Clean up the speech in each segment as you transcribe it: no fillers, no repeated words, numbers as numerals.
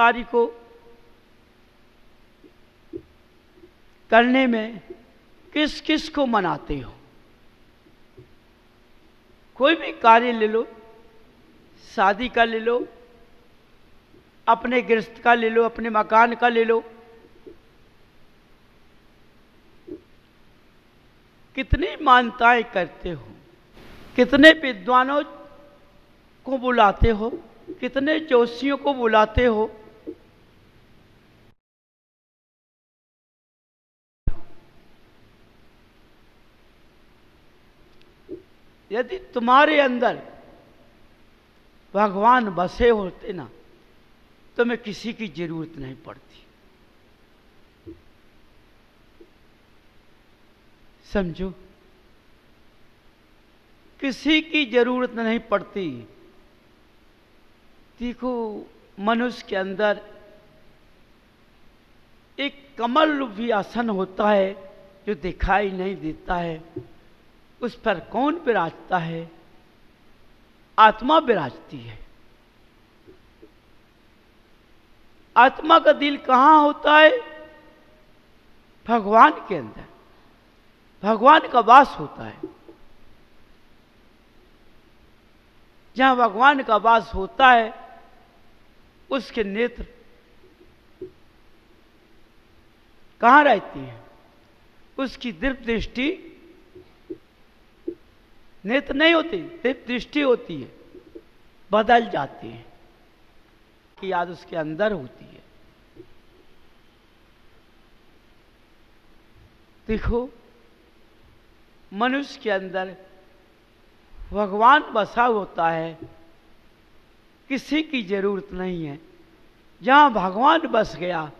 कार्य को करने में किस किस को मनाते हो? कोई भी कार्य ले लो, शादी का ले लो, अपने गृहस्थ का ले लो, अपने मकान का ले लो, कितनी मान्यताएं करते हो, कितने विद्वानों को बुलाते हो, कितने जोशियों को बुलाते हो। यदि तुम्हारे अंदर भगवान बसे होते ना, तो मैं किसी की जरूरत नहीं पड़ती। समझो, किसी की जरूरत नहीं पड़ती। देखो, मनुष्य के अंदर एक कमल रूपी आसन होता है जो दिखाई नहीं देता है। उस पर कौन विराजता है? आत्मा विराजती है। आत्मा का दिल कहां होता है? भगवान के अंदर। भगवान का वास होता है। जहां भगवान का वास होता है, उसके नेत्र कहां रहती है? उसकी दिव्य दृष्टि, नेत्र नहीं होती, दिव्य दृष्टि होती है, बदल जाती है कि याद उसके अंदर होती है। देखो, मनुष्य के अंदर भगवान बसा होता है, किसी की जरूरत नहीं है। जहां भगवान बस गया,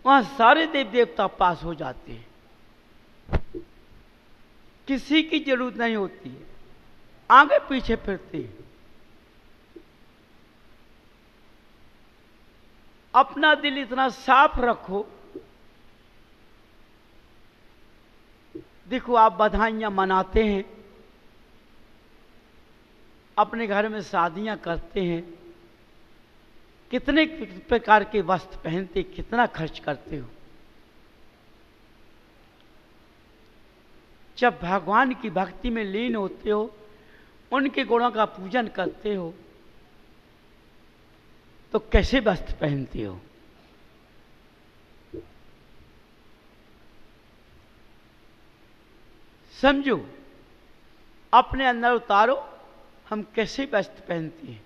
वहां सारे देव देवता पास हो जाते हैं। किसी की जरूरत नहीं होती है, आगे पीछे फिरते हैं। अपना दिल इतना साफ रखो। देखो, आप बधाइयां मनाते हैं, अपने घर में शादियां करते हैं, कितने प्रकार के वस्त्र पहनते, कितना खर्च करते हो। जब भगवान की भक्ति में लीन होते हो, उनके गुणों का पूजन करते हो, तो कैसे वस्त्र पहनते हो? समझो, अपने अंदर उतारो, हम कैसे वस्त्र पहनते हैं।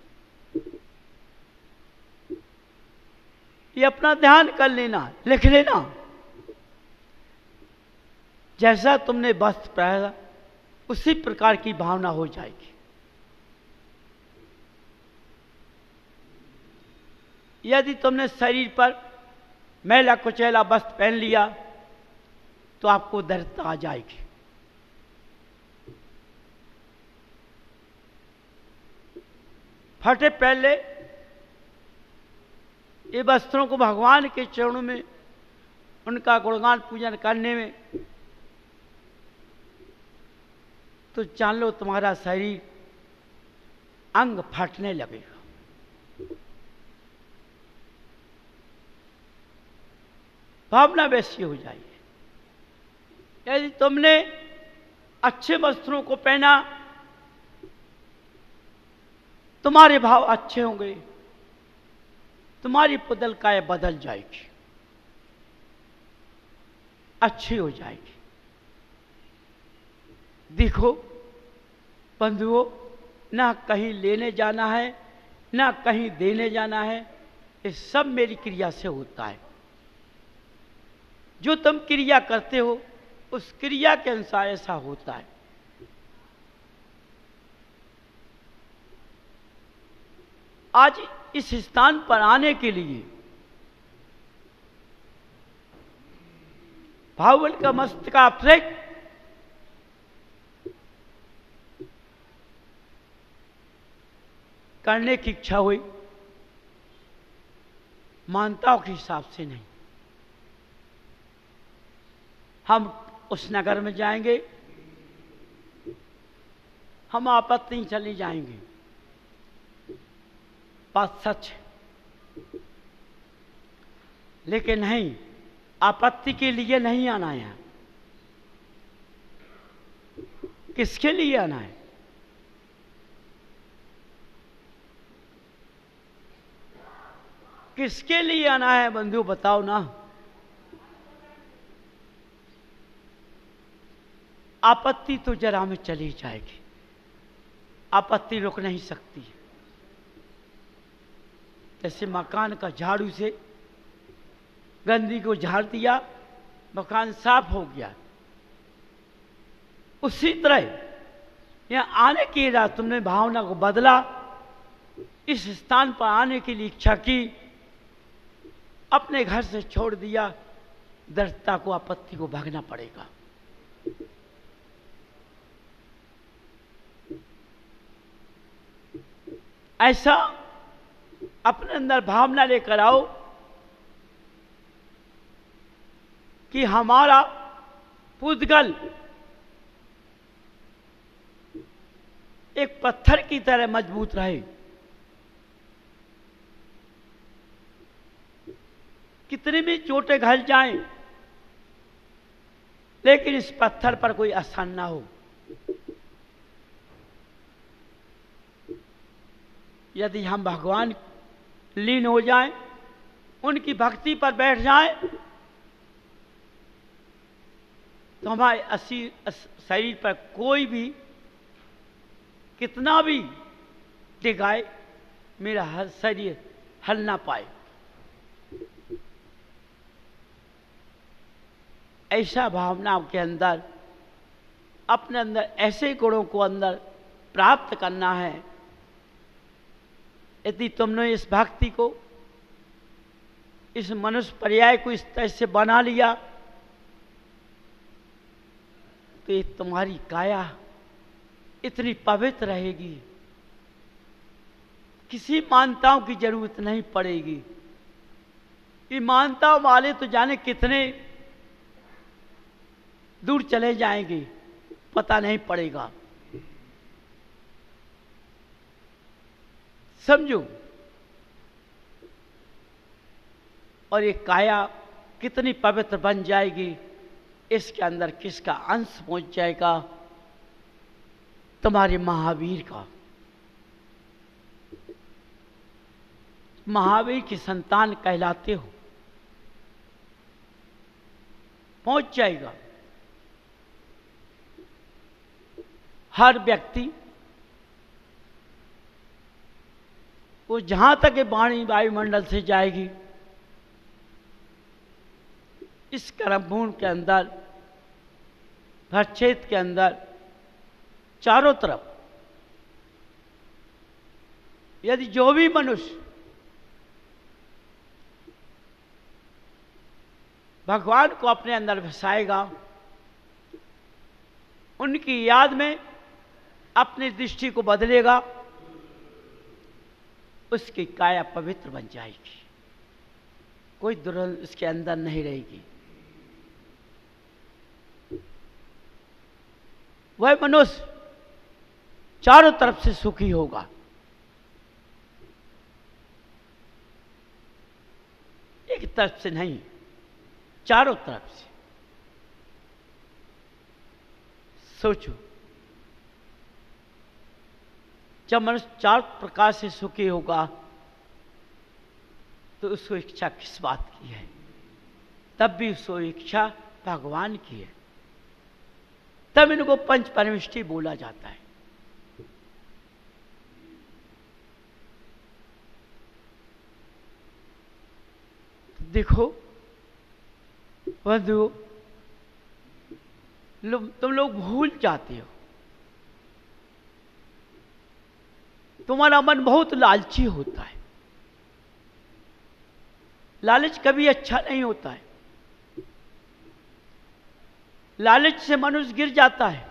ये अपना ध्यान कर लेना, लिख लेना। जैसा तुमने वस्त्र पहना, उसी प्रकार की भावना हो जाएगी। यदि तुमने शरीर पर मैला कुचैला वस्त्र पहन लिया, तो आपको दरिद्रता आ जाएगी। फटे पहले ये वस्त्रों को भगवान के चरणों में, उनका गुणगान पूजन करने में, तो जान लो तुम्हारा शरीर अंग फटने लगेगा। भावना वैसी हो जाएगी। यदि तुमने अच्छे वस्त्रों को पहना, तुम्हारे भाव अच्छे होंगे, तुम्हारी पुतल काय बदल जाएगी, अच्छी हो जाएगी। देखो बंधुओं, ना कहीं लेने जाना है, ना कहीं देने जाना है, ये सब मेरी क्रिया से होता है। जो तुम क्रिया करते हो, उस क्रिया के अनुसार ऐसा होता है। आज इस स्थान पर आने के लिए भावल का मस्त का अभिषेक करने की इच्छा हुई, मानताओं के हिसाब से नहीं। हम उस नगर में जाएंगे, हम आपत्ति चली जाएंगे। बात सच है। लेकिन नहीं, आपत्ति के लिए नहीं आना है। किसके लिए आना है? किसके लिए आना है बंधु, बताओ ना। आपत्ति तो जरा में चली जाएगी, आपत्ति रुक नहीं सकती। जैसे मकान का झाड़ू से गंदगी को झाड़ दिया, मकान साफ हो गया, उसी तरह यहां आने की रात तुमने भावना को बदला, इस स्थान पर आने के लिए इच्छा की, अपने घर से छोड़ दिया, दृढ़ता को, आपत्ति को भागना पड़ेगा। ऐसा अपने अंदर भावना लेकर आओ कि हमारा पुद्गल एक पत्थर की तरह मजबूत रहे। कितनी भी चोटें घल जाएं, लेकिन इस पत्थर पर कोई असर ना हो। यदि हम भगवान लीन हो जाएं, उनकी भक्ति पर बैठ जाएं, तो हमारे शरीर पर कोई भी कितना भी टिकाए, मेरा हर शरीर हल ना पाए। ऐसा भावना के अंदर, अपने अंदर ऐसे गुणों को अंदर प्राप्त करना है। यदि तुमने इस भक्ति को, इस मनुष्य पर्याय को इस तरह से बना लिया, तो ये तुम्हारी काया इतनी पवित्र रहेगी, किसी मान्यताओं की जरूरत नहीं पड़ेगी। ये मान्यताओं वाले तो जाने कितने दूर चले जाएंगे, पता नहीं पड़ेगा। समझो, और ये काया कितनी पवित्र बन जाएगी, इसके अंदर किसका अंश पहुंच जाएगा? तुम्हारे महावीर का। महावीर की संतान कहलाते हो, पहुंच जाएगा। हर व्यक्ति वो जहां तक ये वाणी वायुमंडल से जाएगी, इस कर्मभूमि के अंदर, क्षेत्र के अंदर, चारों तरफ यदि जो भी मनुष्य भगवान को अपने अंदर बसाएगा, उनकी याद में अपनी दृष्टि को बदलेगा, उसकी काया पवित्र बन जाएगी, कोई दुर्गंध उसके अंदर नहीं रहेगी। वह मनुष्य चारों तरफ से सुखी होगा। एक तरफ से नहीं, चारों तरफ से। सोचो, जब मनुष्य चार प्रकार से सुखी होगा, तो उसको इच्छा किस बात की है? तब भी उसको इच्छा भगवान की है। तब इनको पंच परमिष्टि बोला जाता है। देखो बंधु, तुम लोग भूल जाते हो, तुम्हारा मन बहुत लालची होता है। लालच कभी अच्छा नहीं होता है। लालच से मनुष्य गिर जाता है,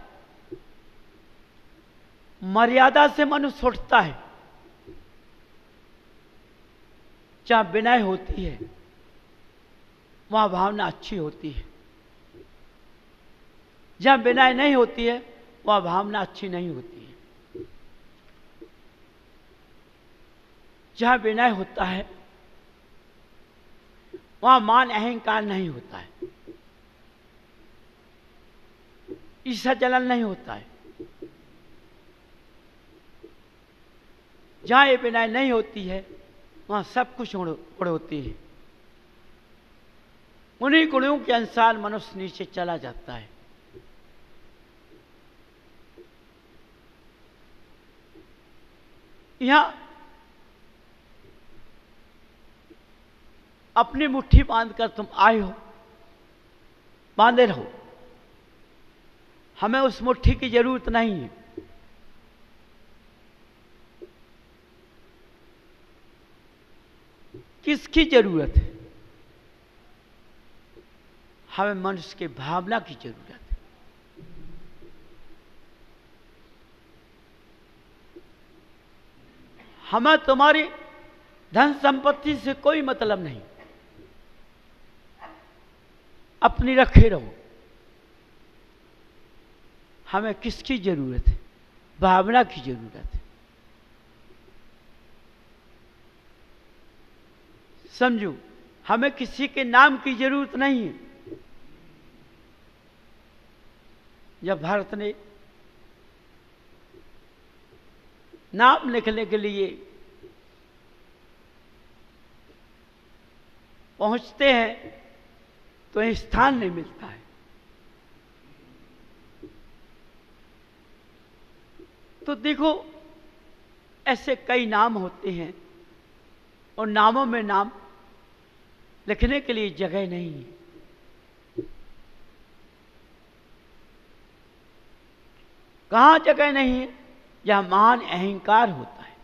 मर्यादा से मनुष्य उठता है। जहां विनय होती है, वहां भावना अच्छी होती है। जहां विनय नहीं होती है, वहां भावना अच्छी नहीं होती है। जहां विनय होता है, वहां मान अहंकार नहीं होता है, ईर्ष्या जलन नहीं होता है। जहां ये विनय नहीं होती है वहां सब कुछ उड़ होती है। उन्हीं गुणों के अनुसार मनुष्य नीचे चला जाता है। यहां अपनी मुट्ठी बांधकर तुम आए हो, बांधे रहो। हमें उस मुट्ठी की जरूरत नहीं है। किसकी जरूरत है? हमें मनुष्य की भावना की जरूरत है। हमें तुम्हारी धन संपत्ति से कोई मतलब नहीं, अपनी रखे रहो। हमें किसकी जरूरत है? भावना की जरूरत है। समझो, हमें किसी के नाम की जरूरत नहीं है। जब भारत ने नाम लिखने के लिए पहुंचते हैं तो स्थान नहीं मिलता है। तो देखो, ऐसे कई नाम होते हैं और नामों में नाम लिखने के लिए जगह नहीं है। कहां जगह नहीं है? जहां मान अहंकार होता है।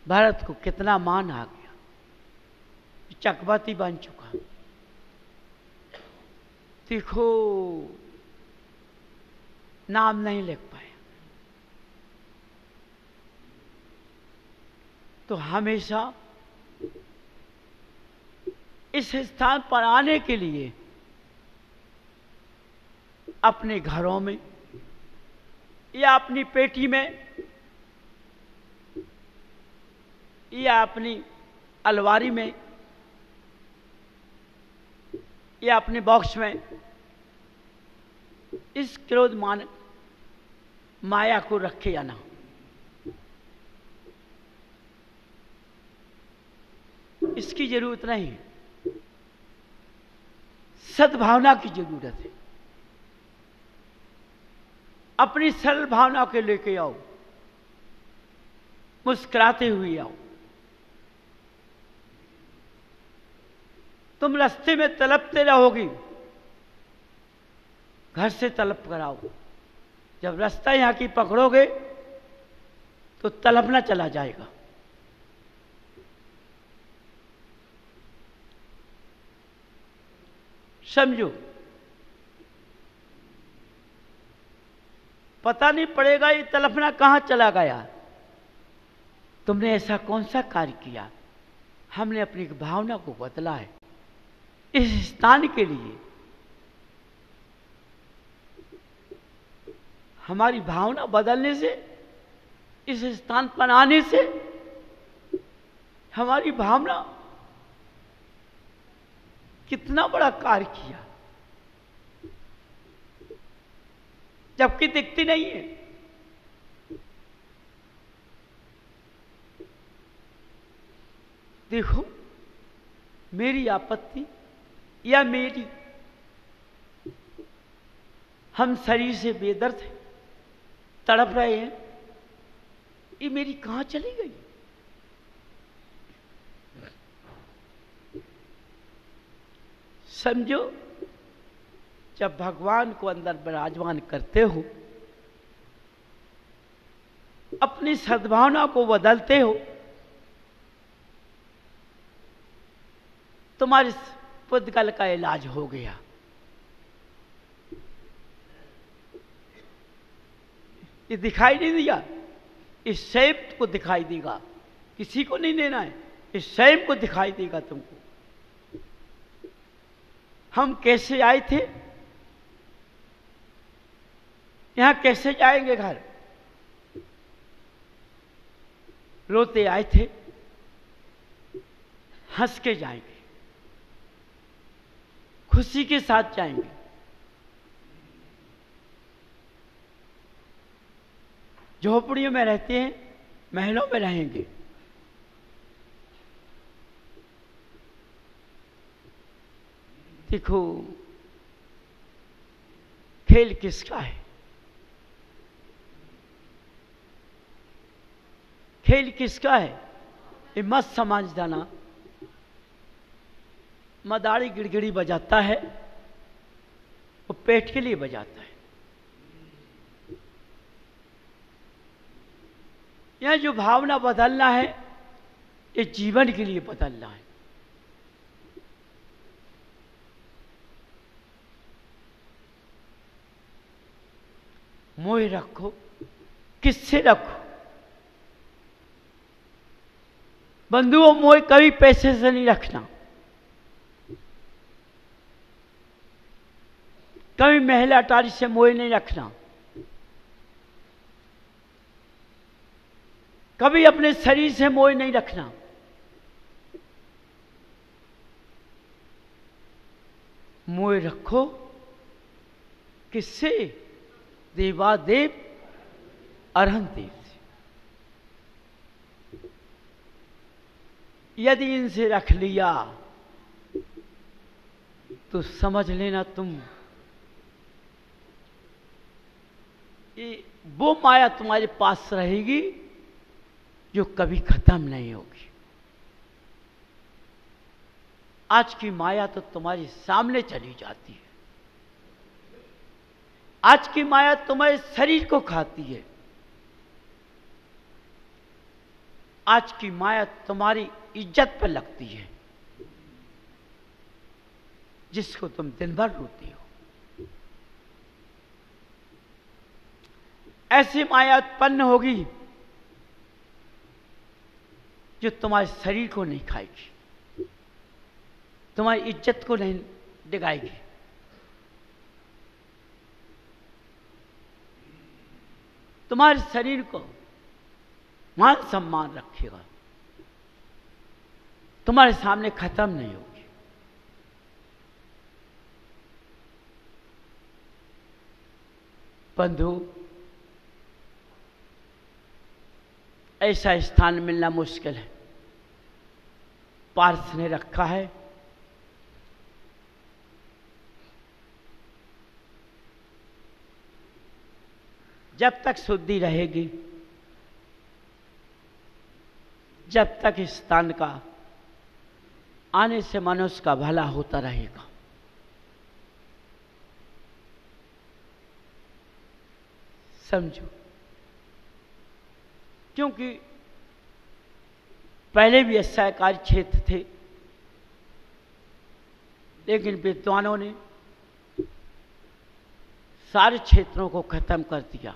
भारत को कितना मान आ गया, चकवाती बन चुका। देखो, नाम नहीं लिख पाया। तो हमेशा इस स्थान पर आने के लिए अपने घरों में या अपनी पेटी में या अपनी अलमारी में या अपने बॉक्स में इस क्रोध मान माया को रखे आना। इसकी जरूरत नहीं है। सद्भावना की जरूरत है। अपनी सरल भावना के लेके आओ, मुस्कुराते हुए आओ। तुम रास्ते में तड़पते रहोगी, घर से तड़प कर आओ। जब रास्ता यहां की पकड़ोगे तो तड़पना चला जाएगा। समझो, पता नहीं पड़ेगा ये तड़पना कहां चला गया। तुमने ऐसा कौन सा कार्य किया? हमने अपनी भावना को बदला है इस स्थान के लिए। हमारी भावना बदलने से, इस स्थान पर आने से हमारी भावना कितना बड़ा कार्य किया, जबकि दिखती नहीं है। देखो, मेरी आपत्ति या मेरी, हम शरीर से बेदर्द हैं, तड़प रहे हैं, ये मेरी कहां चली गई? समझो, जब भगवान को अंदर विराजमान करते हो, अपनी सद्भावना को बदलते हो, तुम्हारे पुद्गल का इलाज हो गया। ये दिखाई नहीं दिया, इस स्वयं को दिखाई देगा, किसी को नहीं देना है, इस स्वयं को दिखाई देगा तुमको। हम कैसे आए थे, यहां कैसे जाएंगे घर? रोते आए थे, हंस के जाएंगे। खुशी के साथ जाएंगे। झोपड़ियों में रहते हैं, महलों में रहेंगे। देखो खेल किसका है? खेल किसका है? ये मत समझ जाना। मदारी गिड़गिड़ी बजाता है, वो पेट के लिए बजाता है। यह जो भावना बदलना है, ये जीवन के लिए बदलना है। मोह रखो, किससे रखो? बंधुओं, मोह कभी पैसे से नहीं रखना, कभी महिला अटारी से मोह नहीं रखना, कभी अपने शरीर से मोह नहीं रखना। मोह रखो किससे? देवादेव अरहंत देव से। यदि इनसे रख लिया तो समझ लेना तुम वो माया तुम्हारे पास रहेगी जो कभी खत्म नहीं होगी। आज की माया तो तुम्हारे सामने चली जाती है। आज की माया तुम्हारे शरीर को खाती है। आज की माया तुम्हारी इज्जत पर लगती है, जिसको तुम दिन भर रोती हो। ऐसी माया उत्पन्न होगी जो तुम्हारे शरीर को नहीं खाएगी, तुम्हारी इज्जत को नहीं डिगाएगी। तुम्हारे शरीर को मान सम्मान रखेगा, तुम्हारे सामने खत्म नहीं होगी। बंधु, ऐसा स्थान मिलना मुश्किल है। पार्थ ने रखा है, जब तक शुद्धि रहेगी, जब तक इस स्थान का आने से मनुष्य का भला होता रहेगा। समझो, क्योंकि पहले भी असहकारी क्षेत्र थे, लेकिन विद्वानों ने सारे क्षेत्रों को खत्म कर दिया।